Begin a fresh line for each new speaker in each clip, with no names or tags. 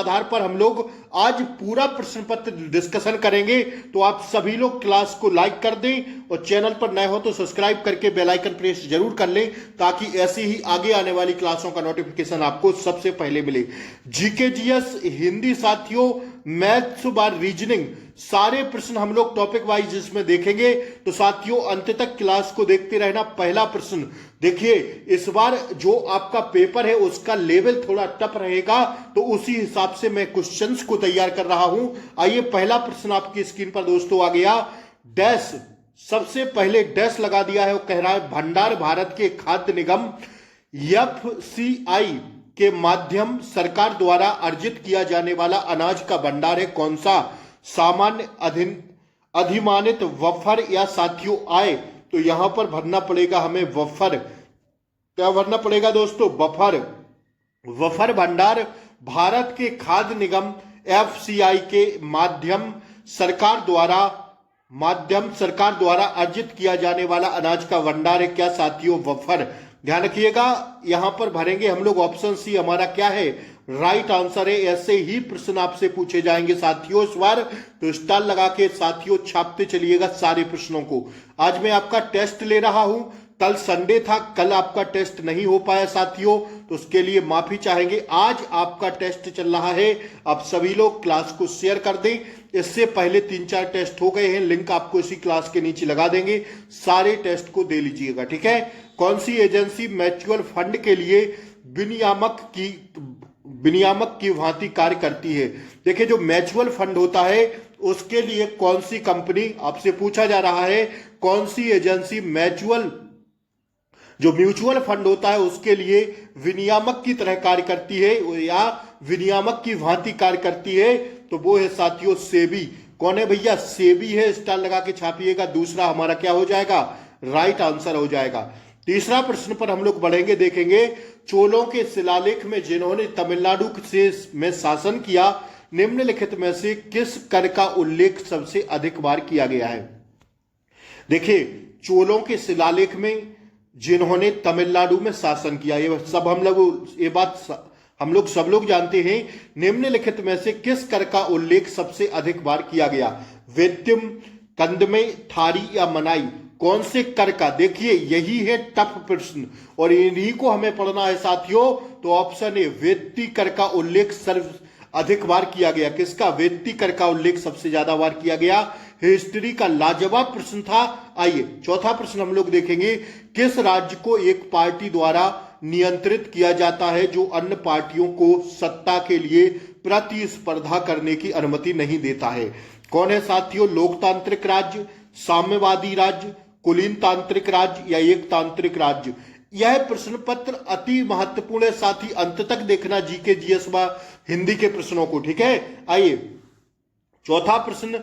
आधार पर हम लोग आज पूरा प्रश्न पत्र डिस्कशन करेंगे। तो आप सभी लोग क्लास को लाइक कर दें और चैनल पर नए हो तो सब्सक्राइब करके बेल आइकन प्रेस जरूर कर लें, ताकि ऐसी ही आगे आने वाली क्लासों का नोटिफिकेशन आपको सबसे पहले मिले। जीके जीएस हिंदी साथियों, मैथ्स बार रीजनिंग, सारे प्रश्न हम लोग टॉपिक वाइज इसमें देखेंगे। तो साथियों अंत तक क्लास को देखते रहना। पहला प्रश्न देखिए, इस बार जो आपका पेपर है उसका लेवल थोड़ा टफ रहेगा, तो उसी हिसाब से मैं क्वेश्चंस को तैयार कर रहा हूं। आइए, पहला प्रश्न आपकी स्क्रीन पर दोस्तों आ गया। डैश, सबसे पहले डैश लगा दिया है, वो कह रहा है भंडार भारत के खाद्य निगम एफसीआई के माध्यम सरकार द्वारा अर्जित किया जाने वाला अनाज का भंडार है कौन सा? सामान्य अधिमानित वफर या साथियों आय? तो यहां पर भरना पड़ेगा हमें वफर। क्या भरना पड़ेगा दोस्तों? वफर। वफर भंडार भारत के खाद्य निगम एफसीआई के माध्यम सरकार द्वारा अर्जित किया जाने वाला अनाज का भंडार है क्या साथियों? वफर। ध्यान रखिएगा, यहां पर भरेंगे हम लोग ऑप्शन सी, हमारा क्या है? राइट आंसर है। ऐसे ही प्रश्न आपसे पूछे जाएंगे साथियों इस बार, तो स्टार लगा के साथियों छापते चलिएगा सारे प्रश्नों को। आज मैं आपका टेस्ट ले रहा हूं, कल संडे था, कल आपका टेस्ट नहीं हो पाया साथियों, तो उसके लिए माफी चाहेंगे। आज आपका टेस्ट चल रहा है, आप सभी लोग क्लास को शेयर कर दें। इससे पहले 3-4 टेस्ट हो गए हैं, लिंक आपको इसी क्लास के नीचे लगा देंगे, सारे टेस्ट को दे लीजिएगा, ठीक है। कौन सी एजेंसी म्यूचुअल फंड के लिए विनियामक की भांति कार्य करती है? देखिए, जो म्यूचुअल फंड होता है उसके लिए कौन सी कंपनी, आपसे पूछा जा रहा है कौन सी एजेंसी म्यूचुअल फंड होता है उसके लिए विनियामक की तरह कार्य करती है या विनियामक की भांति कार्य करती है? तो वो है साथियों सेबी। कौन है भैया? सेबी है, स्टार लगा के छापिएगा। दूसरा हमारा क्या हो जाएगा? राइट आंसर हो जाएगा। तीसरा प्रश्न पर हम लोग बढ़ेंगे, देखेंगे चोलों के शिलालेख में जिन्होंने तमिलनाडु में शासन किया, निम्नलिखित में से किस कर का उल्लेख सबसे अधिक बार किया गया है? देखिए, चोलों के शिलालेख में जिन्होंने तमिलनाडु में शासन किया, ये सब हम लोग सब लोग जानते हैं। निम्नलिखित में से किस कर का उल्लेख सबसे अधिक बार किया गया? वेद्यम, कंदमे, थारी या मनाई? कौन से कर का? देखिए, यही है टफ प्रश्न और इन्हीं को हमें पढ़ना है साथियों। तो ऑप्शन ए, वेत्ती कर का उल्लेख सर्व अधिक बार किया गया। किसका? वेत्ती कर का उल्लेख सबसे ज्यादा बार किया गया। हिस्ट्री का लाजवाब प्रश्न था। आइए, चौथा प्रश्न हम लोग देखेंगे। किस राज्य को एक पार्टी द्वारा नियंत्रित किया जाता है जो अन्य पार्टियों को सत्ता के लिए प्रतिस्पर्धा करने की अनुमति नहीं देता है? कौन है साथियों? लोकतांत्रिक राज्य, साम्यवादी राज्य, कुलीन तांत्रिक राज्य या एक तांत्रिक राज्य? यह प्रश्न पत्र अति महत्वपूर्ण है साथी, अंत तक देखना जीके जीएस हिंदी के प्रश्नों को, ठीक है। आइए, चौथा प्रश्न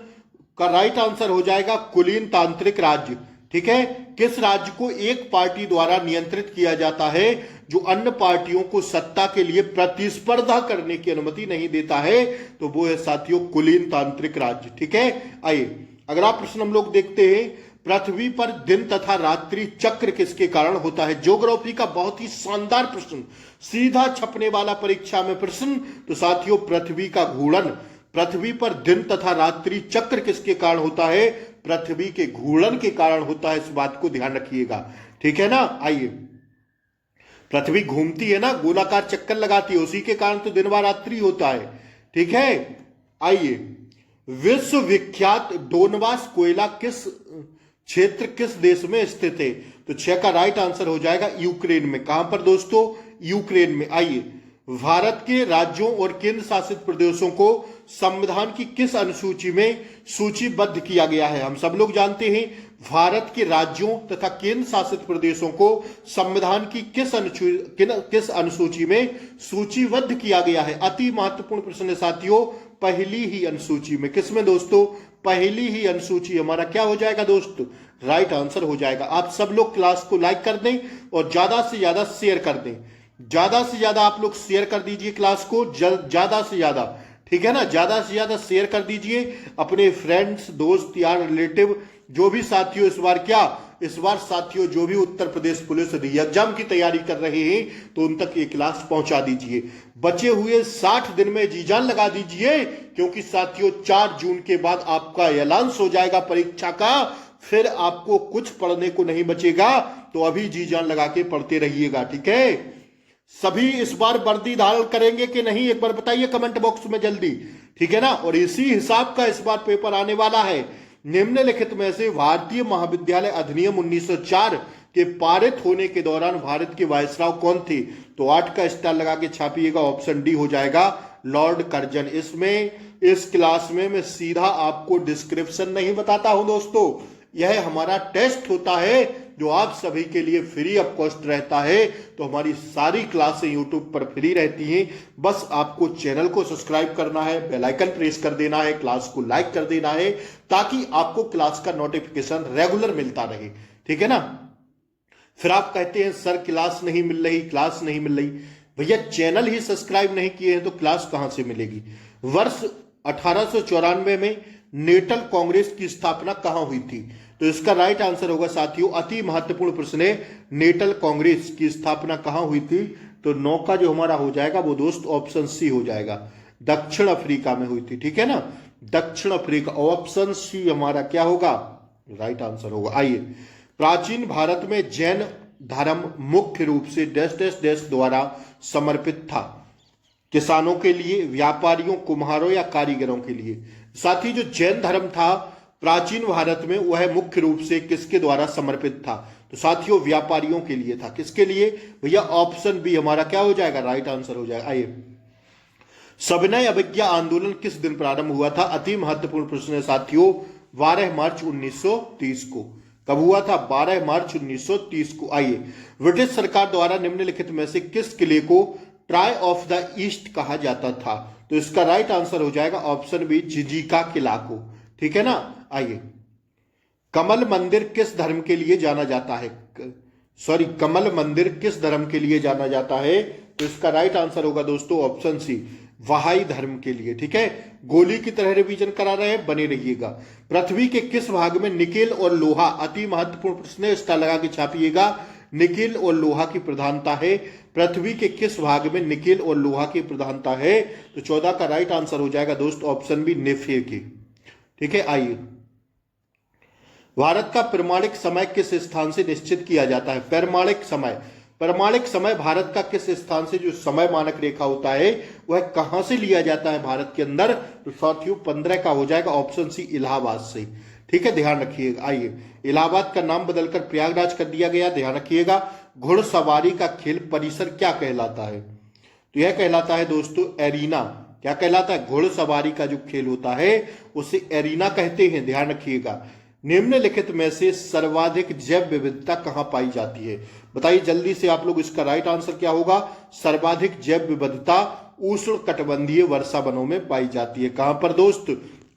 का राइट आंसर हो जाएगा कुलीन तांत्रिक राज्य, ठीक है। किस राज्य को एक पार्टी द्वारा नियंत्रित किया जाता है जो अन्य पार्टियों को सत्ता के लिए प्रतिस्पर्धा करने की अनुमति नहीं देता है? तो वो है साथियों कुलीन तांत्रिक राज्य, ठीक है। आइए, अगला प्रश्न हम लोग देखते हैं। पृथ्वी पर दिन तथा रात्रि चक्र किसके कारण होता है? ज्योग्राफी का बहुत ही शानदार प्रश्न, सीधा छपने वाला परीक्षा में प्रश्न। तो साथियों, पृथ्वी का घूर्णन, पृथ्वी पर दिन तथा रात्रि चक्र किसके कारण होता है? पृथ्वी के घूर्णन के कारण होता है, इस बात को ध्यान रखिएगा, ठीक है ना। आइए, पृथ्वी घूमती है ना, गोलाकार चक्कर लगाती है, उसी के कारण तो दिन व रात्रि होता है, ठीक है। आइए, विश्व विख्यात डोनबास कोयला किस देश में स्थित है? तो 6 का राइट आंसर हो जाएगा यूक्रेन में। कहां पर दोस्तों? यूक्रेन में। आइए, भारत के राज्यों और केंद्र शासित प्रदेशों को संविधान की किस अनुसूची में सूचीबद्ध किया गया है? हम सब लोग जानते हैं भारत के राज्यों तथा केंद्र शासित प्रदेशों को संविधान की किस अनुसूची में सूचीबद्ध किया गया है? अति महत्वपूर्ण प्रश्न है साथियों, पहली ही अनुसूची में। किसमें दोस्तों? पहली ही अनुसूची। हमारा क्या हो जाएगा दोस्तों? राइट आंसर हो जाएगा। आप सब लोग क्लास को लाइक कर दें और ज्यादा से ज्यादा शेयर कर दें। ज्यादा से ज्यादा आप लोग शेयर कर दीजिए क्लास को, ज्यादा से ज्यादा, ठीक है ना। ज्यादा से ज्यादा शेयर कर दीजिए अपने फ्रेंड्स, दोस्त, यार, रिलेटिव, जो भी साथियों इस बार क्या इस बार साथियों जो भी उत्तर प्रदेश पुलिस री एग्जाम की तैयारी कर रहे हैं तो उन तक ये क्लास पहुंचा दीजिए। बचे हुए 60 दिन में जी जान लगा दीजिए, क्योंकि साथियों 4 जून के बाद आपका ऐलान हो जाएगा परीक्षा का, फिर आपको कुछ पढ़ने को नहीं बचेगा। तो अभी जी जान लगा के पढ़ते रहिएगा, ठीक है। सभी इस बार वर्दी धारण करेंगे कि नहीं, एक बार बताइए कमेंट बॉक्स में जल्दी, ठीक है ना। और इसी हिसाब का इस बार पेपर आने वाला है। निम्नलिखित में से भारतीय महाविद्यालय अधिनियम 1904 के पारित होने के दौरान भारत के वायसराय कौन थे? तो 8 का स्टार लगा के छापिएगा, ऑप्शन डी हो जाएगा लॉर्ड कर्जन। इसमें इस क्लास में मैं सीधा आपको डिस्क्रिप्शन नहीं बताता हूं दोस्तों, यह हमारा टेस्ट होता है जो आप सभी के लिए फ्री ऑफ कॉस्ट रहता है। तो हमारी सारी क्लासें यूट्यूब पर फ्री रहती हैं, बस आपको चैनल को सब्सक्राइब करना है, बेल आइकन प्रेस कर देना है, क्लास को लाइक कर देना है, ताकि आपको क्लास का नोटिफिकेशन रेगुलर मिलता रहे, ठीक है ना। फिर आप कहते हैं सर क्लास नहीं मिल रही, क्लास नहीं मिल रही। भैया चैनल ही सब्सक्राइब नहीं किए हैं तो क्लास कहां से मिलेगी। वर्ष 1894 में नेटल कांग्रेस की स्थापना कहां हुई थी? तो इसका राइट आंसर होगा साथियों, अति महत्वपूर्ण प्रश्न है, नेटल कांग्रेस की स्थापना कहां हुई थी? तो 9 का जो हमारा हो जाएगा वो दोस्त ऑप्शन सी हो जाएगा, दक्षिण अफ्रीका में हुई थी, ठीक है ना। दक्षिण अफ्रीका, ऑप्शन सी हमारा क्या होगा, राइट आंसर होगा। आइए, प्राचीन भारत में जैन धर्म मुख्य रूप से डैश डैश डैश द्वारा समर्पित था? किसानों के लिए, व्यापारियों, कुम्हारों या कारीगरों के लिए? साथ ही जो जैन धर्म था प्राचीन भारत में वह मुख्य रूप से किसके द्वारा समर्पित था? तो साथियों व्यापारियों के लिए था। किसके लिए भैया? ऑप्शन बी हमारा क्या हो जाएगा, राइट आंसर हो जाएगा। आइए, सविनय अवज्ञा आंदोलन किस दिन प्रारंभ हुआ था? अति महत्वपूर्ण प्रश्न है साथियों, 12 मार्च 1930 को। कब हुआ था? 12 मार्च 1930 को। आइए, ब्रिटिश सरकार द्वारा निम्नलिखित में से किस किले को ट्राई ऑफ द ईस्ट कहा जाता था? तो इसका राइट आंसर हो जाएगा ऑप्शन बी, जिंजीका किला को, ठीक है ना। आइए, कमल मंदिर किस धर्म के लिए जाना जाता है? कमल मंदिर किस धर्म के लिए जाना जाता है? तो इसका राइट आंसर होगा दोस्तों ऑप्शन सी, वहाई धर्म के लिए, ठीक है। गोली की तरह रिवीजन करा रहे हैं, बने रहिएगा। पृथ्वी के किस भाग में निकेल और लोहा, अति महत्वपूर्ण प्रश्न है, स्टार लगा के छापिएगा, निकेल और लोहा की प्रधानता है? पृथ्वी के किस भाग में निकेल और लोहा की प्रधानता है? तो 14 का राइट आंसर हो जाएगा दोस्त ऑप्शन बी, नेफे की, ठीक है। आइए, भारत का प्रमाणिक समय किस स्थान से निश्चित किया जाता है? प्रमाणिक समय भारत का किस स्थान से जो समय मानक रेखा होता है वह कहां से लिया जाता है भारत के अंदर? तो साथियों 15 का हो जाएगा ऑप्शन सी, इलाहाबाद से, ठीक है, ध्यान रखिएगा। आइए, इलाहाबाद का नाम बदलकर प्रयागराज कर दिया गया, ध्यान रखिएगा। घुड़सवारी का खेल परिसर क्या कहलाता है? तो यह कहलाता है दोस्तों एरीना। क्या कहलाता है? घुड़सवारी का जो खेल होता है उसे एरीना कहते हैं, ध्यान रखिएगा। निम्नलिखित में से सर्वाधिक जैव विविधता कहां पाई जाती है? बताइए जल्दी से आप लोग, इसका राइट आंसर क्या होगा? सर्वाधिक जैव विविधता उष्ण कटिबंधीय वर्षा वनों में पाई जाती है। कहां पर दोस्त?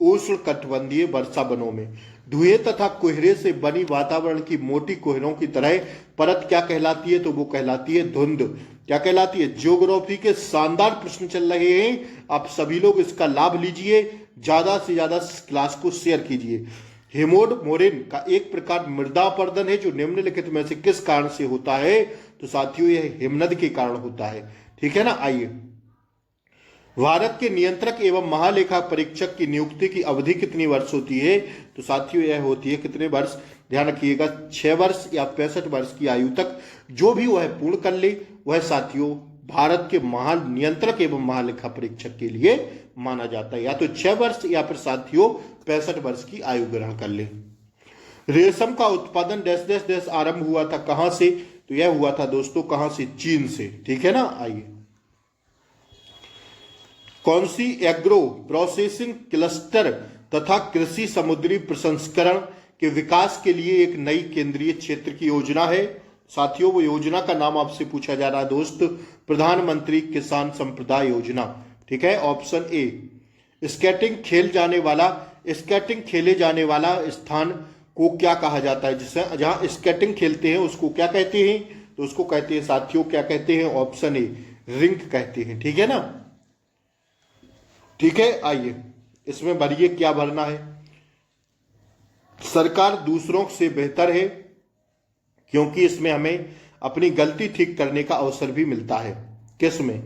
उष्ण कटिबंधीय वर्षा वनों में। धुएं तथा कोहरे से बनी वातावरण की मोटी कोहरों की तरह परत क्या कहलाती है? तो वो कहलाती है धुंध। क्या कहलाती है? ज्योग्राफी के शानदार प्रश्न चल रहे हैं, आप सभी लोग इसका लाभ लीजिए, ज्यादा से ज्यादा क्लास को शेयर कीजिए। हेमोड मोरेन का एक प्रकार मृदा अपरदन है जो निम्नलिखित में से किस कारण से होता है? तो साथियों यह हिमनद के कारण होता है, ठीक है ना। आइए, भारत के नियंत्रक एवं महालेखा परीक्षक की नियुक्ति की अवधि कितनी वर्ष होती है? तो साथियों यह होती है कितने वर्ष? ध्यान रखिएगा, 6 वर्ष या 65 वर्ष की आयु तक जो भी वह पूर्ण कर ले वह साथियों भारत के नियंत्रक एवं महालेखा परीक्षक के लिए माना जाता है। या तो 6 वर्ष या फिर साथियों 65 वर्ष की आयु ग्रहण कर ले। रेशम का उत्पादन डैश डैश डैश आरंभ हुआ था कहां से? तो यह हुआ था दोस्तों कहां से? चीन से, ठीक है ना। आइए, कौन सी एग्रो प्रोसेसिंग क्लस्टर तथा कृषि समुद्री प्रसंस्करण के विकास के लिए एक नई केंद्रीय क्षेत्र की योजना है? साथियों वो योजना का नाम आपसे पूछा जा रहा है दोस्त, प्रधानमंत्री किसान संपदा योजना, ठीक है। ऑप्शन ए, स्केटिंग खेले जाने वाला स्थान को क्या कहा जाता है? जिसे जहां स्केटिंग खेलते हैं उसको क्या कहते हैं? तो उसको कहते हैं साथियों, क्या कहते हैं? ऑप्शन ए, रिंक कहते हैं, ठीक है ना। ठीक है, आइए इसमें भरिए क्या भरना है। सरकार दूसरों से बेहतर है, क्योंकि इसमें हमें अपनी गलती ठीक करने का अवसर भी मिलता है। किसमें?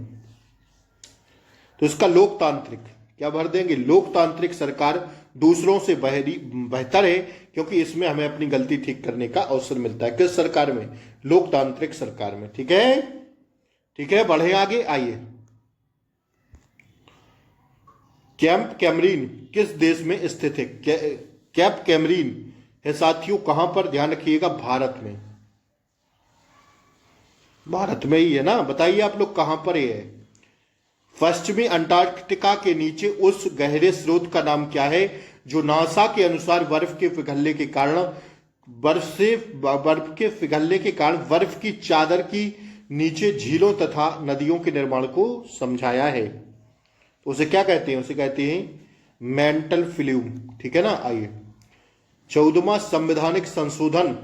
तो इसका लोकतांत्रिक, क्या भर देंगे? लोकतांत्रिक सरकार दूसरों से बेहतर है क्योंकि इसमें हमें अपनी गलती ठीक करने का अवसर मिलता है। किस सरकार में? लोकतांत्रिक सरकार में। ठीक है, ठीक है, बढ़े आगे। आइए, कैंप कैमरीन किस देश में स्थित है? कैंप कैमरीन है साथियों कहां पर? ध्यान रखिएगा, भारत में। भारत में ही है ना? बताइए आप लोग कहां पर है? पश्चिमी अंटार्कटिका के नीचे उस गहरे स्रोत का नाम क्या है जो नासा के अनुसार बर्फ के पिघलने के कारण बर्फ की चादर की नीचे झीलों तथा नदियों के निर्माण को समझाया है? उसे क्या कहते हैं? उसे कहते हैं मेंटल फ्लूम। ठीक है ना? आइए, 14वां संवैधानिक संशोधन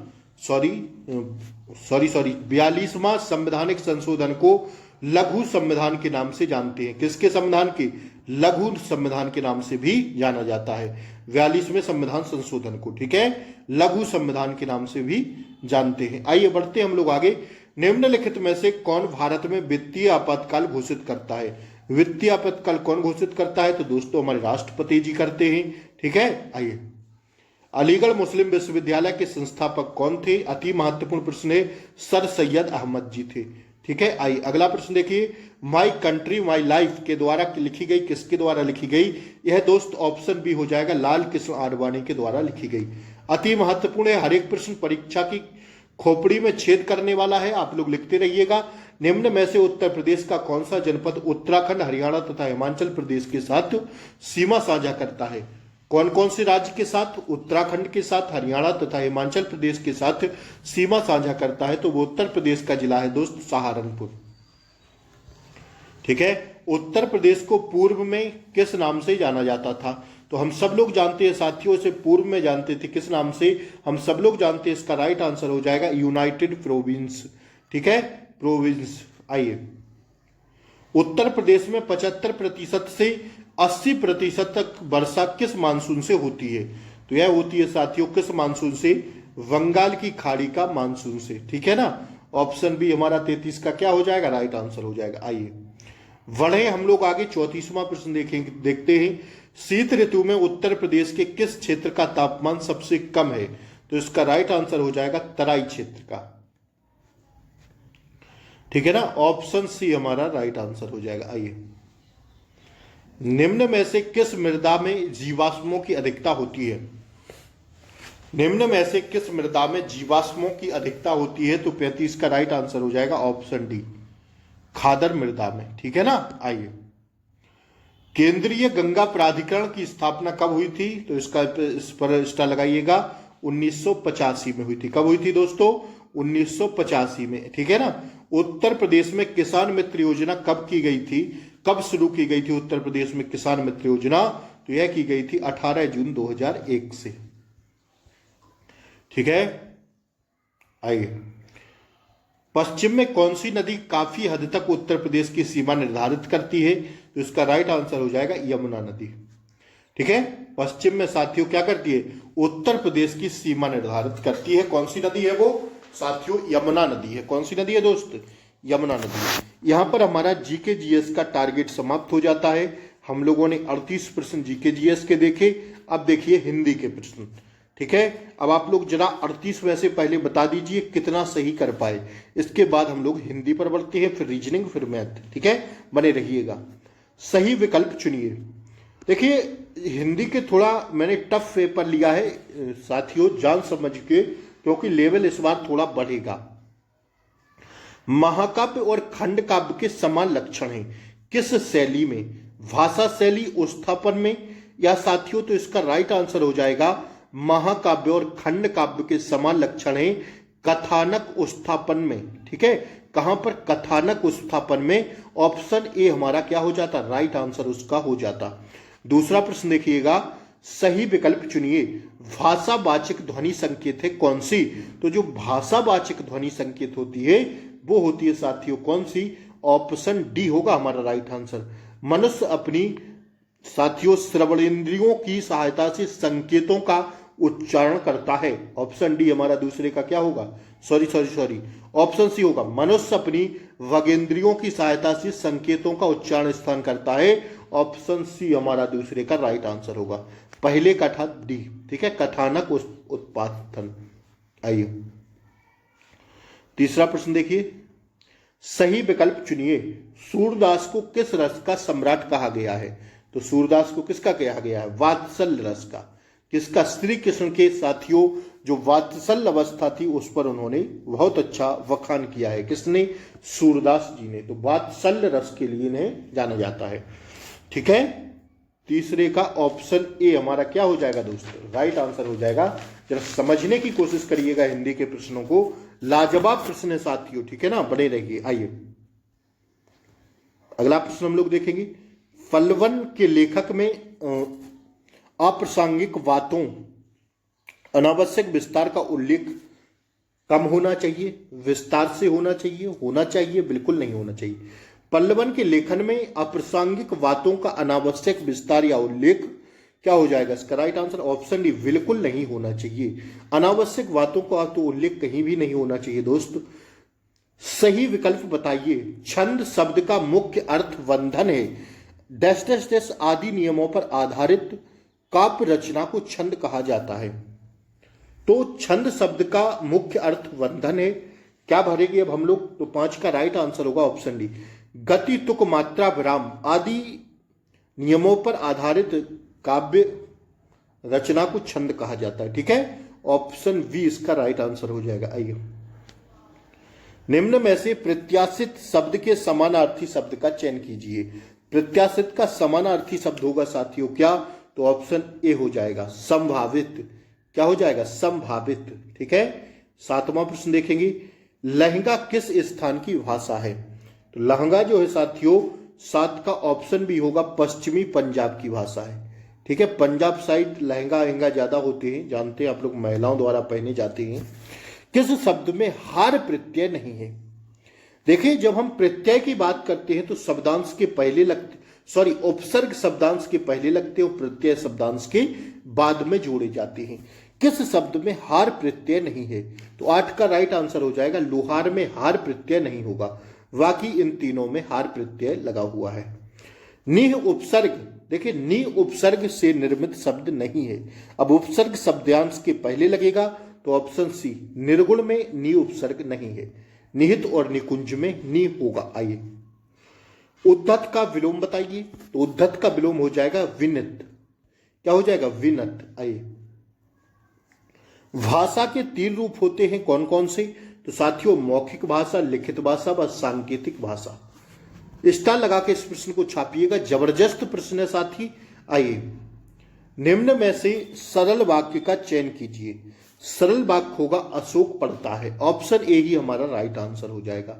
42वां संवैधानिक संशोधन को लघु संविधान के नाम से जानते हैं। किसके संविधान के? लघु संविधान के नाम से भी जाना जाता है 42वें संविधान संशोधन को। ठीक है, लघु संविधान के नाम से भी जानते हैं। आइए बढ़ते हम लोग आगे। निम्नलिखित में से कौन भारत में वित्तीय आपातकाल घोषित करता है? वित्तीय आपातकाल कौन घोषित करता है? तो दोस्तों हमारे राष्ट्रपति जी करते हैं। ठीक है, आइए। अलीगढ़ मुस्लिम विश्वविद्यालय के संस्थापक कौन थे? अति महत्वपूर्ण प्रश्न है, सर सैयद अहमद जी थे। ठीक है, आइए अगला प्रश्न देखिए। माई कंट्री माई लाइफ के द्वारा लिखी गई, किसके द्वारा लिखी गई? यह दोस्त ऑप्शन बी हो जाएगा, लाल कृष्ण आडवाणी के द्वारा लिखी गई। अति महत्वपूर्ण है, हर एक प्रश्न परीक्षा की खोपड़ी में छेद करने वाला है, आप लोग लिखते रहिएगा। निम्न में से उत्तर प्रदेश का कौन सा जनपद उत्तराखंड, हरियाणा तथा हिमाचल प्रदेश के साथ सीमा साझा करता है? कौन कौन से राज्य के साथ? उत्तराखंड के साथ, हरियाणा तथा हिमाचल प्रदेश के साथ सीमा साझा करता है। तो वो उत्तर प्रदेश का जिला है दोस्त सहारनपुर। ठीक है, उत्तर प्रदेश को पूर्व में किस नाम से जाना जाता था? तो हम सब लोग जानते हैं साथियों, से पूर्व में जानते थे किस नाम से? हम सब लोग जानते हैं, इसका राइट आंसर हो जाएगा यूनाइटेड प्रोविंस। ठीक है, प्रोविंस। आइए, उत्तर प्रदेश में 75% से 80% तक वर्षा किस मानसून से होती है? तो यह होती है साथियों किस मानसून से? बंगाल की खाड़ी का मानसून से। ठीक है ना? ऑप्शन बी हमारा 33 का क्या हो जाएगा? राइट आंसर हो जाएगा। आइए बढ़े हम लोग आगे, 34वां प्रश्न देखते हैं। शीत ऋतु में उत्तर प्रदेश के किस क्षेत्र का तापमान सबसे कम है? तो इसका राइट आंसर हो जाएगा तराई क्षेत्र का। ठीक है ना? ऑप्शन सी हमारा राइट आंसर हो जाएगा। आइए, निम्न में से किस मृदा में जीवाश्मों की अधिकता होती है? निम्न में से किस मृदा में जीवाश्मों की अधिकता होती है? तो 35 का राइट आंसर हो जाएगा ऑप्शन डी, खादर मृदा में। ठीक है ना? आइए, केंद्रीय गंगा प्राधिकरण की स्थापना कब हुई थी? तो इसका इस पर स्टार लगाइएगा, 1985 में हुई थी। कब हुई थी दोस्तों? 1985 में। ठीक है ना? उत्तर प्रदेश में किसान मित्र योजना कब की गई थी? कब शुरू की गई थी उत्तर प्रदेश में किसान मित्र योजना? तो यह की गई थी 18 जून 2001 से। ठीक है, आइए, पश्चिम में कौन सी नदी काफी हद तक उत्तर प्रदेश की सीमा निर्धारित करती है? तो इसका राइट आंसर हो जाएगा यमुना नदी। ठीक है, पश्चिम में साथियों क्या करती है? उत्तर प्रदेश की सीमा निर्धारित करती है। कौन सी नदी है वो साथियों? यमुना नदी है। कौन सी नदी है दोस्त? यमुना नदी। यहां पर हमारा जीके जीएस का टारगेट समाप्त हो जाता है। हम लोगों ने 38 प्रश्न जीके जीएस के देखे। अब देखिए हिंदी के प्रश्न। ठीक है, अब आप लोग जरा 38 में से पहले बता दीजिए कितना सही कर पाए, इसके बाद हम लोग हिंदी पर बढ़ते हैं, फिर रीजनिंग, फिर मैथ। ठीक है, बने रहिएगा। सही विकल्प चुनिए। देखिए हिंदी के थोड़ा मैंने टफ पेपर लिया है साथियों, जान समझ के, क्योंकि लेवल इस बार थोड़ा बढ़ेगा। महाकाव्य और खंड काव्य के समान लक्षण हैं किस शैली में? भाषा शैली, उत्थापन में, या साथियों तो इसका राइट आंसर हो जाएगा महाकाव्य और खंड काव्य के समान लक्षण है कथानक उत्थापन में। ठीक है, कहां पर? कथानक उत्थापन में। ऑप्शन ए हमारा क्या हो जाता? राइट आंसर उसका हो जाता। दूसरा प्रश्न देखिएगा, सही विकल्प चुनिए। भाषावाचक ध्वनि संकेत है कौन सी? तो जो भाषावाचक ध्वनि संकेत होती है वो होती है साथियों कौन सी? ऑप्शन डी होगा हमारा राइट आंसर। मनुष्य अपनी साथियों श्रवणेंद्रियों की सहायता से संकेतों का उच्चारण करता है। ऑप्शन डी हमारा दूसरे का क्या होगा, सॉरी, ऑप्शन सी होगा, मनुष्य अपनी वगेंद्रियों की सहायता से संकेतों का उच्चारण स्थान करता है। ऑप्शन सी हमारा दूसरे का राइट आंसर होगा। पहले का था डी, ठीक है, कथानक उत्पादन। आइए तीसरा प्रश्न देखिए, सही विकल्प चुनिए। सूरदास को किस रस का सम्राट कहा गया है? तो सूरदास को किसका कहा गया है? वात्सल्य रस का। किसका? श्री कृष्ण के साथियों जो वात्सल्य अवस्था थी उस पर उन्होंने बहुत अच्छा वखान किया है। किसने? सूरदास जी ने। तो वात्सल्य रस के लिए इन्हें जाना जाता है। ठीक है, तीसरे का ऑप्शन ए हमारा क्या हो जाएगा दोस्तों, राइट आंसर हो जाएगा। जरा समझने की कोशिश करिएगा हिंदी के प्रश्नों को, लाजवाब प्रश्न है साथियों, ठीक है ना, बने रहिए। आइए अगला प्रश्न हम लोग देखेंगे। फलवन के लेखक में अप्रासंगिक बातों, अनावश्यक विस्तार का उल्लेख कम होना चाहिए, विस्तार से होना चाहिए, बिल्कुल नहीं होना चाहिए। पल्लवन के लेखन में अप्रासंगिक बातों का अनावश्यक विस्तार या उल्लेख क्या हो जाएगा? इसका राइट आंसर ऑप्शन डी, बिल्कुल नहीं होना चाहिए। अनावश्यक बातों का तो उल्लेख कहीं भी नहीं होना चाहिए दोस्त। सही विकल्प बताइए। छंद शब्द का मुख्य अर्थ बंधन है। डैश डैश डैश आदि नियमों पर आधारित काव्य रचना को छंद कहा जाता है। तो छंद शब्द का मुख्य अर्थ बंधन है। क्या भरेंगे अब हम लोग? तो 5 का राइट आंसर होगा ऑप्शन डी, गति तुक मात्रा विराम आदि नियमों पर आधारित काव्य रचना को छंद कहा जाता है। ठीक है, ऑप्शन बी इसका राइट आंसर हो जाएगा। आइए, निम्न में से प्रत्याशित शब्द के समानार्थी शब्द का चयन कीजिए। प्रत्याशित का समानार्थी शब्द होगा साथियों क्या? तो ऑप्शन ए हो जाएगा, संभावित। क्या हो जाएगा? संभावित। ठीक है, 7वां प्रश्न देखेंगे। लहंगा किस स्थान की भाषा है? तो लहंगा जो है साथियों 7 का ऑप्शन भी होगा, पश्चिमी पंजाब की भाषा है। ठीक है, पंजाब साइड लहंगा ज्यादा होते हैं, जानते हैं आप लोग, महिलाओं द्वारा पहने जाते हैं। किस शब्द में हार प्रत्यय नहीं है? देखिए, जब हम प्रत्यय की बात करते हैं तो शब्दांश के पहले लगते, उपसर्ग शब्दांश के पहले लगते हैं और प्रत्यय शब्दांश के बाद में जोड़े जाते हैं। किस शब्द में हार प्रत्यय नहीं है? तो 8 का राइट आंसर हो जाएगा, लोहार में हार प्रत्यय नहीं होगा, बाकी इन तीनों में हार प्रत्यय लगा हुआ है। निह उपसर्ग, देखिए निह उपसर्ग से निर्मित शब्द नहीं है। अब उपसर्ग शब्दांश के पहले लगेगा तो ऑप्शन सी, निर्गुण में नी उपसर्ग नहीं है, निहित और निकुंज में नी होगा। आइए, उद्धत का विलोम बताइए। तो उद्धत का विलोम हो जाएगा विनत। क्या हो जाएगा? विनत। आइए, भाषा के 3 रूप होते हैं, कौन कौन से? तो साथियों मौखिक भाषा, लिखित भाषा व सांकेतिक भाषा। स्टार लगा के इस प्रश्न को छापिएगा, जबरदस्त प्रश्न है साथी। आइए, निम्न में से सरल वाक्य का चयन कीजिए। सरल वाक्य होगा अशोक पढ़ता है। ऑप्शन ए ही हमारा राइट आंसर हो जाएगा।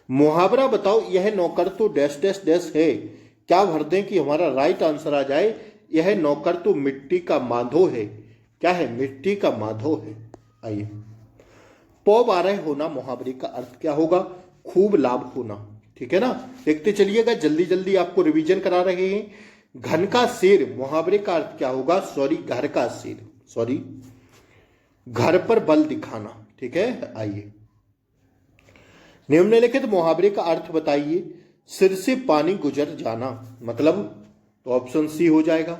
मुहावरा बताओ, यह नौकर तो डैश डैश डैश है। क्या भर दें कि हमारा राइट आंसर आ जाए? यह नौकर तो मिट्टी का माधो है। क्या है? मिट्टी का माधो है। आइए, पौ 12 होना मुहावरे का अर्थ क्या होगा? खूब लाभ होना। ठीक है ना, देखते चलिएगा, जल्दी जल्दी आपको रिवीजन करा रहे हैं। घन का शेर मुहावरे का अर्थ क्या होगा? घर का शेर, घर पर बल दिखाना। ठीक है, आइए, निम्नलिखित मुहावरे का अर्थ बताइए। सिर से पानी गुजर जाना, मतलब तो ऑप्शन सी हो जाएगा,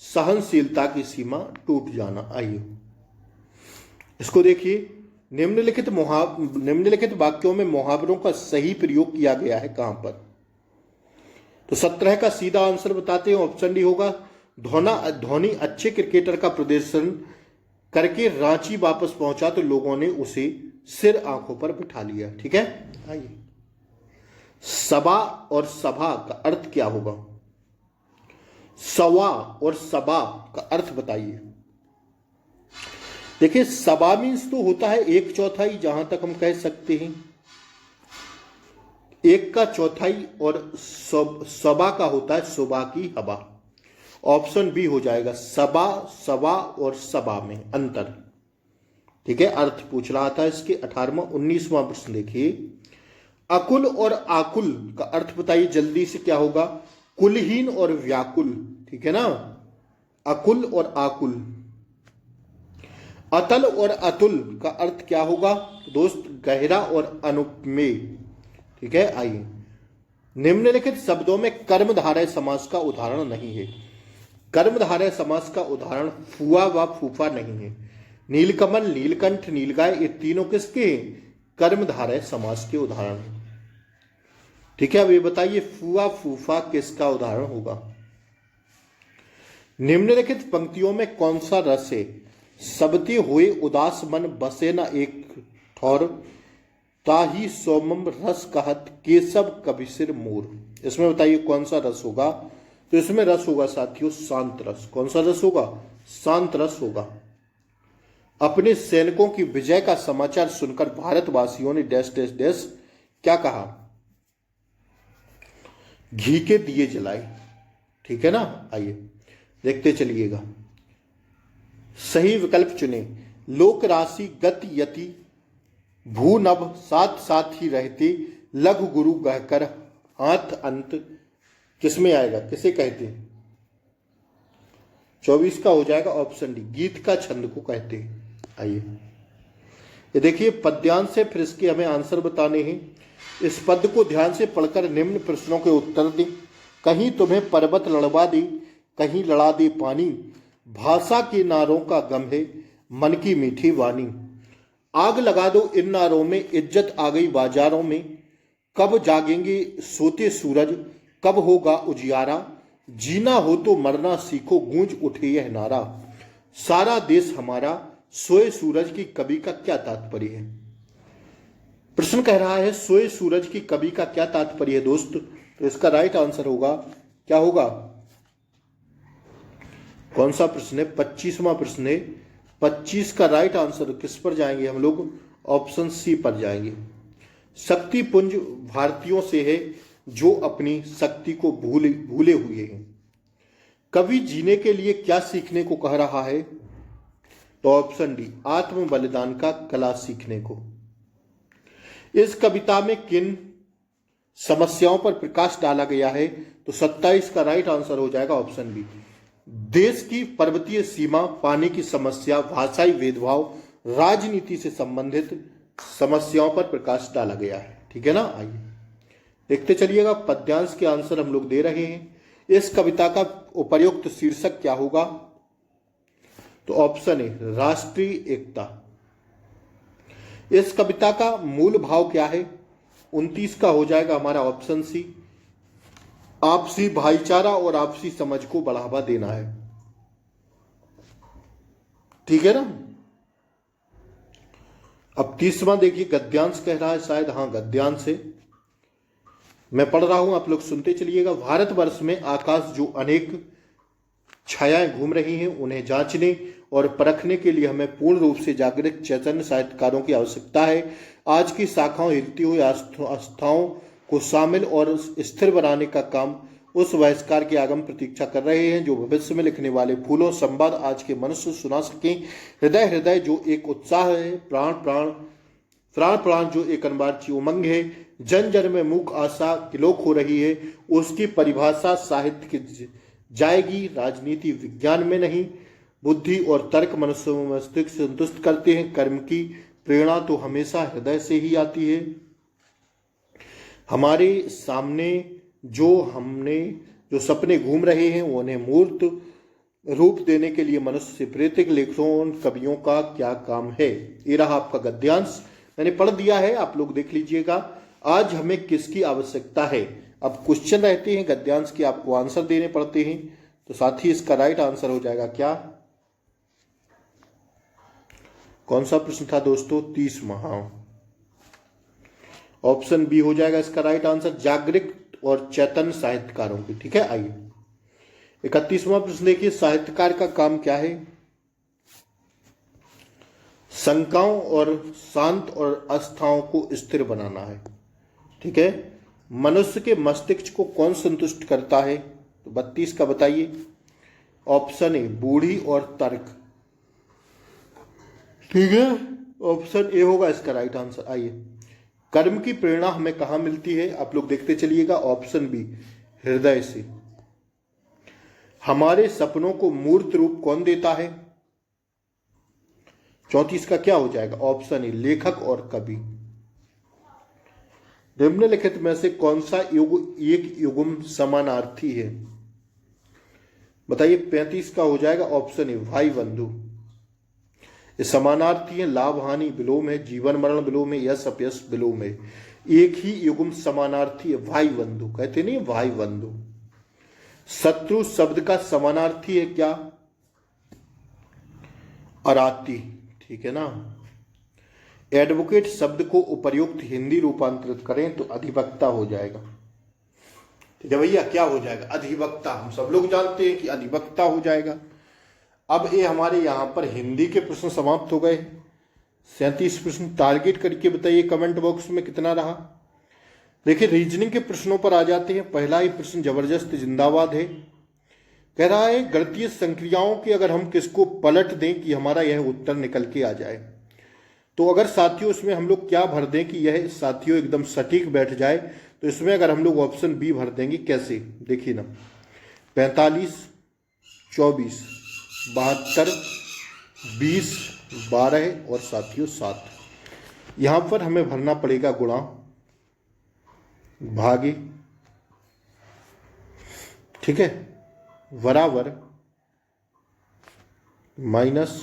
सहनशीलता की सीमा टूट जाना। आइए, इसको देखिए, निम्नलिखित वाक्यों में मुहावरों का सही प्रयोग किया गया है कहां पर? तो 17 का सीधा आंसर बताते हैं, ऑप्शन डी होगा। धोनी अच्छे क्रिकेटर का प्रदर्शन करके रांची वापस पहुंचा तो लोगों ने उसे सिर आंखों पर बिठा लिया। ठीक है, आइए, सभा और सभा का अर्थ क्या होगा? सवा और सभा का अर्थ बताइए। देखिए, सभा मीन्स तो होता है 1/4, जहां तक हम कह सकते हैं 1/4, और सभा का होता है सुबह की हवा। ऑप्शन बी हो जाएगा, सभा, सभा और सभा में अंतर। ठीक है, अर्थ पूछ रहा था इसके। 18वां 19वां प्रश्न देखिए। अकुल और आकुल का अर्थ बताइए जल्दी से, क्या होगा? कुलहीन और व्याकुल। ठीक है ना, अकुल और आकुल। अतल और अतुल का अर्थ क्या होगा दोस्त? गहरा और अनुपमेय। ठीक है, आइए। निम्नलिखित शब्दों में कर्मधारय समास का उदाहरण नहीं है। कर्मधारय समास का उदाहरण फुआ व फूफा नहीं है। नीलकमल, नीलकंठ, नीलगाय ये तीनों किसके हैं? कर्मधारय समास के उदाहरण हैं। ठीक है, अब ये बताइए फुआ फूफा किसका उदाहरण होगा? निम्नलिखित पंक्तियों में कौन सा रस है? सबते हुए उदास मन बसे न एक ठौर, ताही सोमम रस कहत केशव कबिसिर मोर। इसमें बताइए कौन सा रस होगा? तो इसमें रस होगा साथियों शांत रस। कौन सा रस होगा? शांत रस होगा। अपने सैनिकों की विजय का समाचार सुनकर भारतवासियों ने डैश डैश डैश क्या कहा? घी के दिए जलाए। ठीक है ना, आइए देखते चलिएगा। सही विकल्प चुने। लोक राशि गति यति भूनभ साथ साथ ही रहते, लघु गुरु कहकर हाथ अंत किसमें आएगा? किसे कहते हैं? 24 का हो जाएगा ऑप्शन डी, गीत का छंद को कहते हैं। आइए ये देखिए पद्यांश से, फिर इसके हमें आंसर बताने हैं। इस पद को ध्यान से पढ़कर निम्न प्रश्नों के उत्तर दें। कहीं तुम्हें पर्वत लड़वा दे, कहीं लड़ा दे पानी, भाषा के नारों का गम है मन की मीठी वाणी। आग लगा दो इन नारों में, इज्जत आ गई बाजारों में, कब जागेंगे सोते सूरज, कब होगा उजियारा, जीना हो तो मरना सीखो, गूंज उठे यह नारा, सारा देश हमारा, सोए सूरज की कवि का क्या तात्पर्य है? प्रश्न कह रहा है सोए सूरज की कवि का क्या तात्पर्य है दोस्त? तो इसका राइट आंसर होगा, क्या होगा? कौन सा प्रश्न है? 25वां प्रश्न है। 25 का राइट आंसर किस पर जाएंगे हम लोग? ऑप्शन सी पर जाएंगे। शक्ति पुंज भारतीयों से है जो अपनी शक्ति को भूले हुए हैं। कवि जीने के लिए क्या सीखने को कह रहा है? तो ऑप्शन डी, आत्म बलिदान का कला सीखने को। इस कविता में किन समस्याओं पर प्रकाश डाला गया है? तो 27 का राइट आंसर हो जाएगा ऑप्शन बी, देश की पर्वतीय सीमा, पानी की समस्या, भाषाई भेदभाव, राजनीति से संबंधित समस्याओं पर प्रकाश डाला गया है। ठीक है ना, आइए देखते चलिएगा। पद्यांश के आंसर हम लोग दे रहे हैं। इस कविता का उपर्युक्त शीर्षक क्या होगा? तो ऑप्शन ए, राष्ट्रीय एकता। इस कविता का मूल भाव क्या है? 29 का हो जाएगा हमारा ऑप्शन सी, आपसी भाईचारा और आपसी समझ को बढ़ावा देना है। ठीक है ना। अब 30वां देखिए, गद्यांश कह रहा है शायद, हाँ गद्यांश है। मैं पढ़ रहा हूं, आप लोग सुनते चलिएगा। भारतवर्ष में आकाश जो अनेक छायाएं घूम रही हैं, उन्हें जांचने और परखने के लिए हमें पूर्ण रूप से जागृत चैतन्य साहित्यकारों की आवश्यकता है। आज की शाखाओं हिलती हुई आस्थाओं को शामिल और स्थिर बनाने का काम उस बहिष्कार के आगम प्रतीक्षा कर रहे हैं जो भविष्य में लिखने वाले फूलों संवाद आज के मनुष्य सुना सकें। हृदय हृदय जो एक उत्साह है, प्राण प्राण प्राण प्राण जो एक अनिवार्य उमंग है, जन जन में मूक आशा किलोक हो रही है, उसकी परिभाषा साहित्य की जाएगी, राजनीति विज्ञान में नहीं। बुद्धि और तर्क मनुष्य मस्तिष्क से संतुष्ट करते हैं। कर्म की प्रेरणा तो हमेशा हृदय से ही आती है। हमारे सामने जो सपने घूम रहे हैं उन्हें मूर्त रूप देने के लिए मनुष्य से प्रेरित लेखकों कवियों का क्या काम है? ये रहा आपका गद्यांश, मैंने पढ़ दिया है, आप लोग देख लीजिएगा। आज हमें किसकी आवश्यकता है? अब क्वेश्चन रहते हैं गद्यांश के, आपको आंसर देने पड़ते हैं। तो साथ ही इसका राइट आंसर हो जाएगा क्या? कौन सा प्रश्न था दोस्तों? 30वां। हाँ, ऑप्शन बी हो जाएगा इसका राइट आंसर, जागृत और चैतन्य साहित्यकारों की। ठीक है, आइए 31वां प्रश्न देखिए, साहित्यकार का काम क्या है? शंकाओं और शांत और अस्थाओं को स्थिर बनाना है। ठीक है, मनुष्य के मस्तिष्क को कौन संतुष्ट करता है? तो 32 का बताइए। ऑप्शन ए, बूढ़ी और तर्क। ठीक है, ऑप्शन ए होगा इसका राइट आंसर। आइए, कर्म की प्रेरणा हमें कहां मिलती है? आप लोग देखते चलिएगा। ऑप्शन बी, हृदय से। हमारे सपनों को मूर्त रूप कौन देता है? 34 का क्या हो जाएगा? ऑप्शन ए लेखक और कवि। निम्नलिखित में से कौन सा युग एक युग्म समानार्थी है? बताइए। 35 का हो जाएगा ऑप्शन ए भाई बंधु। ये समानार्थी है, लाभ हानि विलोम है, जीवन मरण विलोम है, यश अपयश विलोम है। एक ही युग्म समानार्थी है, भाई बंधु। कहते नहीं भाई बंधु। शत्रु शब्द का समानार्थी है क्या? अराती। ठीक है ना। एडवोकेट शब्द को उपर्युक्त हिंदी रूपांतरित करें तो अधिवक्ता हो जाएगा। ठीक है भैया, क्या हो जाएगा? अधिवक्ता। हम सब लोग जानते हैं कि अधिवक्ता हो जाएगा। अब ये हमारे यहां पर हिंदी के प्रश्न समाप्त हो गए। 37 प्रश्न टारगेट करके बताइए कमेंट बॉक्स में कितना रहा। देखिए रीजनिंग के प्रश्नों पर आ जाते हैं। पहला ही प्रश्न जबरदस्त जिंदाबाद है। कह रहा है गणितीय संक्रियाओं के अगर हम किसको पलट दें कि हमारा यह उत्तर निकल के आ जाए, तो अगर साथियों इसमें हम लोग क्या भर दें कि यह साथियों एकदम सटीक बैठ जाए, तो इसमें अगर हम लोग ऑप्शन बी भर देंगे। कैसे? देखिए ना, 45, 24, 72, 20, 12 और साथियों 7। यहां पर हमें भरना पड़ेगा गुणा, भागे, ठीक है, बराबर, माइनस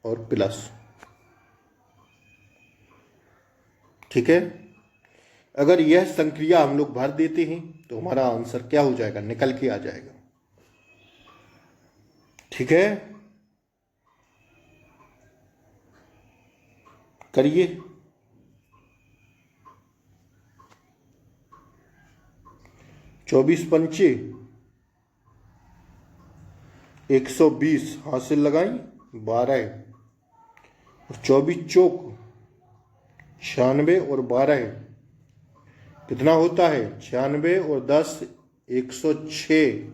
और प्लस। ठीक है। अगर यह संक्रिया हम लोग भर देते हैं तो हमारा आंसर क्या हो जाएगा? निकल के आ जाएगा। ठीक है, करिए। 24 पंचे 120 हासिल लगाई 12 और 24 चौक 96 और 12 कितना होता है? 96 और 10 106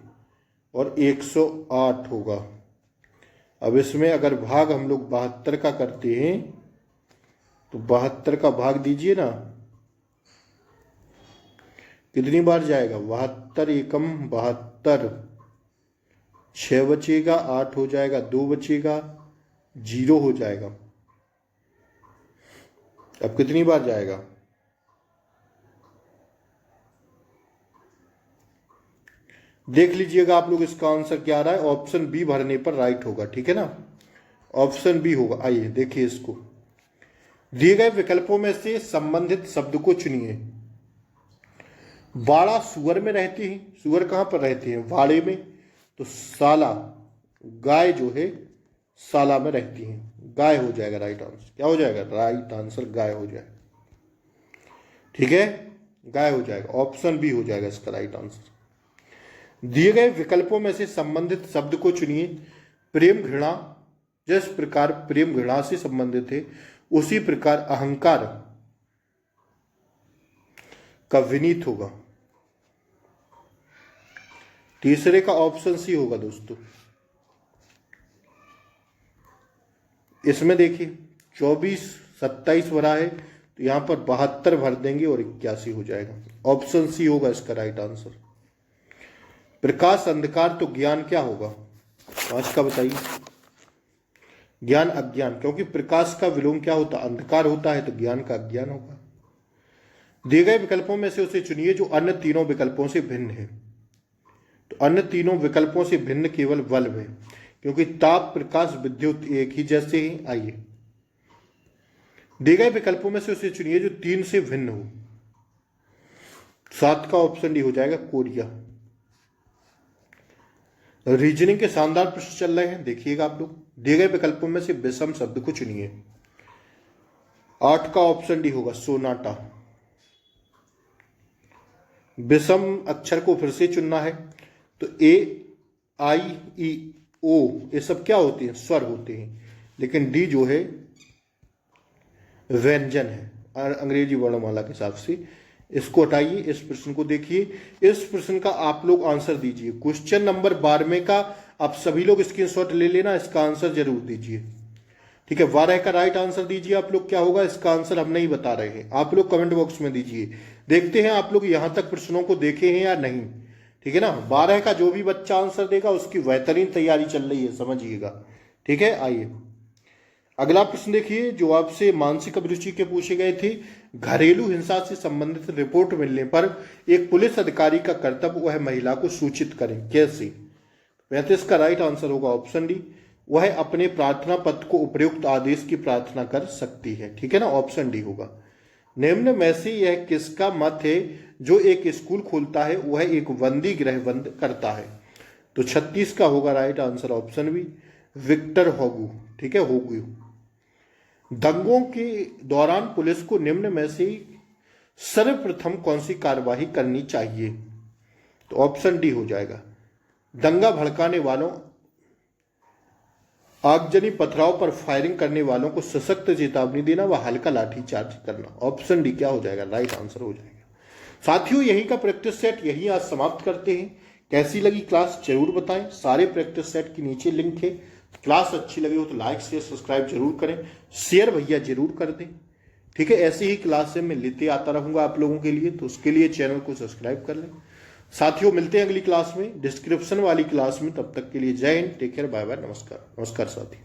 और 108 होगा। अब इसमें अगर भाग हम लोग 72 का करते हैं तो 72 का भाग दीजिए ना, कितनी बार जाएगा? 72 एकम 72, 6 बचेगा, 8 हो जाएगा, 2 बचेगा, 0 हो जाएगा। अब कितनी बार जाएगा? देख लीजिएगा आप लोग इसका आंसर क्या आ रहा है। ऑप्शन बी भरने पर राइट होगा। ठीक है ना, ऑप्शन बी होगा। आइए देखिए इसको। दिए गए विकल्पों में से संबंधित शब्द को चुनिए। वाड़ा सुअर में रहती है। सुअर कहां पर रहती है? वाड़े में। तो साला, गाय जो है साला में रहती है। गाय हो जाएगा राइट आंसर। क्या हो जाएगा? राइट आंसर गाय हो जाएगा। ठीक है, गाय हो जाएगा। ऑप्शन बी हो जाएगा इसका राइट आंसर। दिए गए विकल्पों में से संबंधित शब्द को चुनिए। प्रेम घृणा, जिस प्रकार प्रेम घृणा से संबंधित है उसी प्रकार अहंकार का विनीत होगा। तीसरे का ऑप्शन सी होगा दोस्तों। इसमें देखिए 24 27 भरा है तो यहां पर 72 भर देंगे और 81 हो जाएगा। ऑप्शन सी होगा इसका राइट आंसर। प्रकाश अंधकार तो ज्ञान क्या होगा? 5 का बताइए। ज्ञान अज्ञान, क्योंकि प्रकाश का विलोम क्या होता? अंधकार होता है, तो ज्ञान का अज्ञान होगा। दिए गए विकल्पों में से उसे चुनिए जो अन्य तीनों विकल्पों से भिन्न है। तो अन्य तीनों विकल्पों से भिन्न केवल बल्ब है, क्योंकि ताप, प्रकाश, विद्युत एक ही जैसे ही। आइए दिए गए विकल्पों में से उसे चुनिए जो 3 से भिन्न हो। 7 का ऑप्शन डी हो जाएगा कोरिया। रीजनिंग के शानदार प्रश्न चल रहे हैं, देखिएगा आप लोग। दिए गए विकल्पों में से विषम शब्द को चुनिए। 8 का ऑप्शन डी होगा सोनाटा। विषम अक्षर को फिर से चुनना है तो ए, आई, ई, ओ ये सब क्या होते हैं? स्वर होते हैं। लेकिन डी जो है व्यंजन है अंग्रेजी वर्णमाला के हिसाब से। इसको हटाइए। इस प्रश्न को देखिए। इस प्रश्न का आप लोग आंसर दीजिए। क्वेश्चन नंबर 12 का आप सभी लोग स्क्रीनशॉट ले लेना, इसका आंसर जरूर दीजिए। ठीक है, 12 का राइट आंसर दीजिए आप लोग। क्या होगा इसका आंसर हम नहीं बता रहे हैं, आप लोग कमेंट बॉक्स में दीजिए। देखते हैं आप लोग यहां तक प्रश्नों को देखे हैं या नहीं। ठीक है ना, 12 का जो भी बच्चा आंसर देगा उसकी बेहतरीन तैयारी चल रही है, समझिएगा। ठीक है, आइए अगला प्रश्न देखिए जो आपसे मानसिक अभिरुचि के पूछे गए थे। घरेलू हिंसा से संबंधित रिपोर्ट मिलने पर एक पुलिस अधिकारी का कर्तव्य वह महिला को सूचित करे, कैसे? 35 का राइट आंसर होगा ऑप्शन डी, वह अपने प्रार्थना पत्र को उपयुक्त आदेश की प्रार्थना कर सकती है। ठीक है ना, ऑप्शन डी होगा। निम्न में से यह किसका मत है जो एक स्कूल खोलता है वह एक बंदी गृह बंद करता है? तो 36 का होगा right answer option B, Victor Hugo. ठीक है, होगू। दंगों के दौरान पुलिस को निम्न में से सर्वप्रथम कौन सी कार्यवाही करनी चाहिए? तो ऑप्शन डी हो जाएगा, दंगा भड़काने वालों, आगजनी पथराव पर फायरिंग करने वालों को सशक्त चेतावनी देना व हल्का लाठीचार्ज करना। ऑप्शन डी क्या हो जाएगा, राइट आंसर हो जाएगा। साथियों यहीं का प्रैक्टिस सेट यहीं आज समाप्त करते हैं। कैसी लगी क्लास जरूर बताएं। सारे प्रैक्टिस सेट के नीचे लिंक है। क्लास अच्छी लगी हो तो लाइक शेयर सब्सक्राइब जरूर करें, शेयर भैया जरूर कर दें। ठीक है, ऐसी ही क्लासें मैं लेते आता रहूंगा आप लोगों के लिए, तो उसके लिए चैनल को सब्सक्राइब कर लें। साथियों मिलते हैं अगली क्लास में, डिस्क्रिप्शन वाली क्लास में। तब तक के लिए जय हिंद, टेक केयर, बाय बाय, नमस्कार। नमस्कार साथी।